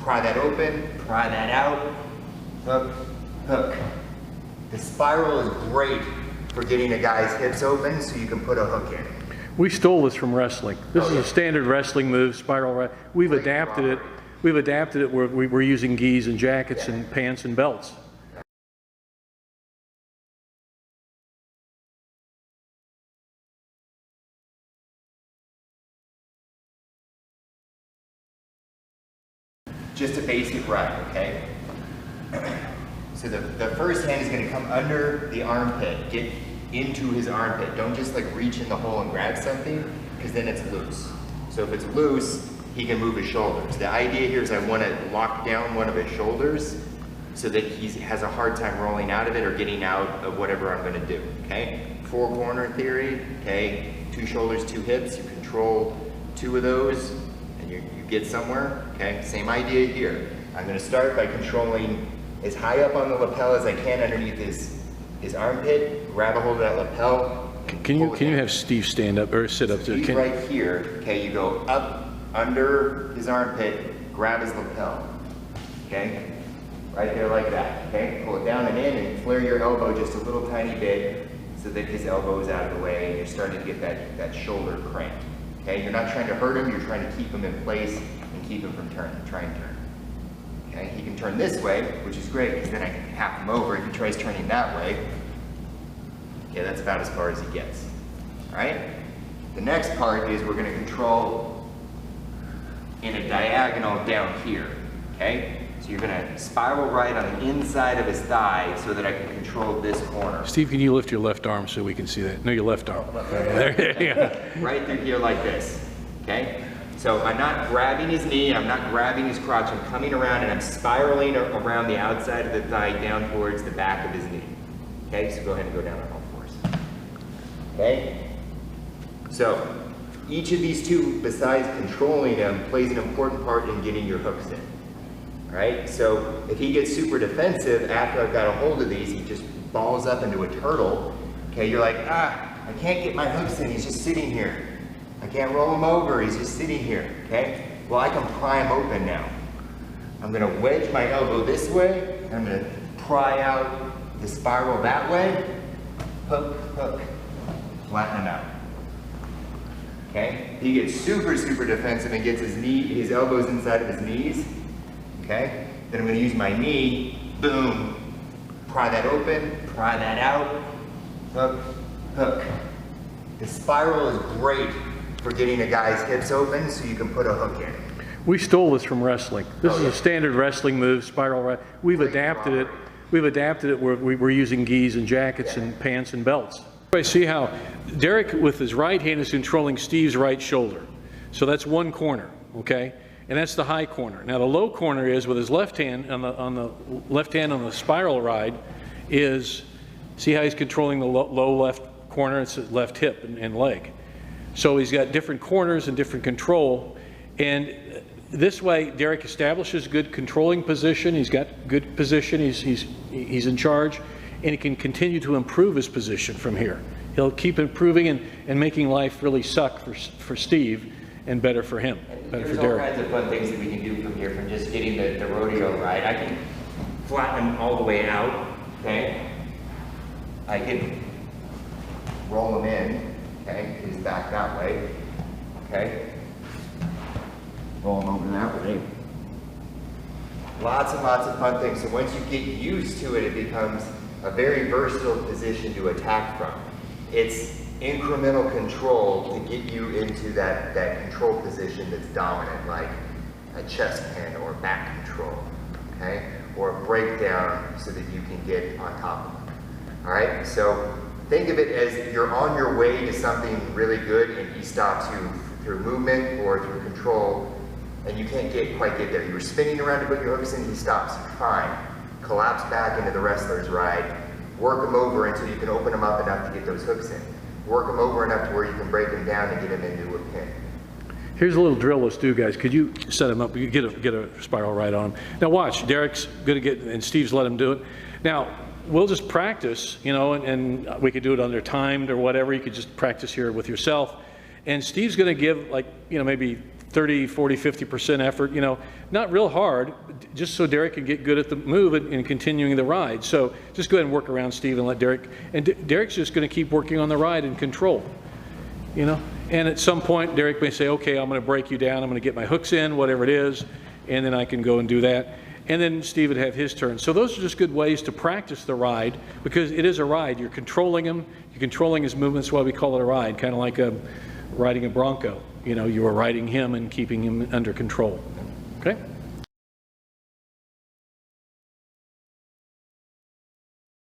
pry that open, pry that out, hook, hook. The spiral is great for getting a guy's hips open so you can put a hook in. We stole this from wrestling. This is a standard wrestling move, spiral right. We've adapted it. We've adapted it where we're using gis and jackets and pants and belts. Just a basic ride, okay? So the first hand is gonna come under the armpit, get into his armpit. Don't just like reach in the hole and grab something, because then it's loose. So if it's loose, he can move his shoulders. The idea here is I wanna lock down one of his shoulders so that he has a hard time rolling out of it or getting out of whatever I'm gonna do, okay? Four corner theory, okay? 2 shoulders, 2 hips, you control 2 of those, and you get somewhere, okay? Same idea here. I'm gonna start by controlling as high up on the lapel as I can underneath his armpit, grab a hold of that lapel. Can you have Steve stand up or sit up? So he's right here, okay? You go up under his armpit, grab his lapel, okay? Right there like that, okay? Pull it down and in and flare your elbow just a little tiny bit so that his elbow is out of the way and you're starting to get that shoulder cranked, okay? You're not trying to hurt him, you're trying to keep him in place and keep him from turning, try and turn. Okay, he can turn this way, which is great because then I can half him over. If he tries turning that way, okay, that's about as far as he gets. All right? The next part is we're going to control in a diagonal down here. Okay? So you're going to spiral right on the inside of his thigh so that I can control this corner. Steve, can you lift your left arm so we can see that? No, your left arm. Right through here like this. Okay? So I'm not grabbing his knee, I'm not grabbing his crotch, I'm coming around and I'm spiraling around the outside of the thigh down towards the back of his knee. Okay, so go ahead and go down on all fours. Okay? So each of these two, besides controlling them, plays an important part in getting your hooks in. Alright, so if he gets super defensive after I've got a hold of these, he just balls up into a turtle. Okay, you're like, I can't get my hooks in, he's just sitting here. I can't roll him over, he's just sitting here, okay? Well, I can pry him open now. I'm gonna wedge my elbow this way, and I'm gonna pry out the spiral that way, hook, hook, flatten him out. Okay? He gets super, super defensive and gets his elbows inside of his knees, okay? Then I'm gonna use my knee, boom, pry that open, pry that out, hook, hook. The spiral is great for getting a guy's hips open so you can put a hook in. We stole this from wrestling. This is a standard wrestling move, spiral right. We've adapted it. We've adapted it where we're using gis and jackets and pants and belts. I see how Derek with his right hand is controlling Steve's right shoulder. So that's one corner, okay? And that's the high corner. Now the low corner is with his left hand on the spiral ride is, see how he's controlling the low left corner, it's his left hip and leg. So he's got different corners and different control, and this way Derek establishes good controlling position. He's got good position. He's in charge, and he can continue to improve his position from here. He'll keep improving and making life really suck for Steve and better for him, better for Derek. There's all kinds of fun things that we can do from here, from just getting the rodeo ride. I can flatten him all the way out. Okay. I can roll him in. Okay, he's back that way, okay? Roll him over that way. Lots and lots of fun things. So once you get used to it, it becomes a very versatile position to attack from. It's incremental control to get you into that control position that's dominant, like a chest pin or back control, okay? Or a breakdown so that you can get on top of them, all right? So think of it as you're on your way to something really good and he stops you through movement or through control and you can't quite get there. You were spinning around to put your hooks in, he stops you. Fine. Collapse back into the wrestler's ride. Work him over until you can open him up enough to get those hooks in. Work him over enough to where you can break him down and get him into a pin. Here's a little drill let's do, guys. Could you set him up? You get a spiral right on him. Now watch, Derek's gonna get, and Steve's let him do it. Now, we'll just practice, you know, and we could do it under timed or whatever. You could just practice here with yourself. And Steve's going to give, like, you know, maybe 30, 40, 50% effort, you know, not real hard, just so Derek can get good at the move and continuing the ride. So just go ahead and work around Steve and let Derek, and Derek's just going to keep working on the ride and control, you know. And at some point, Derek may say, okay, I'm going to break you down, I'm going to get my hooks in, whatever it is, and then I can go and do that. And then Steve would have his turn. So those are just good ways to practice the ride, because it is a ride. You're controlling him, you're controlling his movements, why we call it a ride, kind of like riding a bronco. You know, you are riding him and keeping him under control. Okay?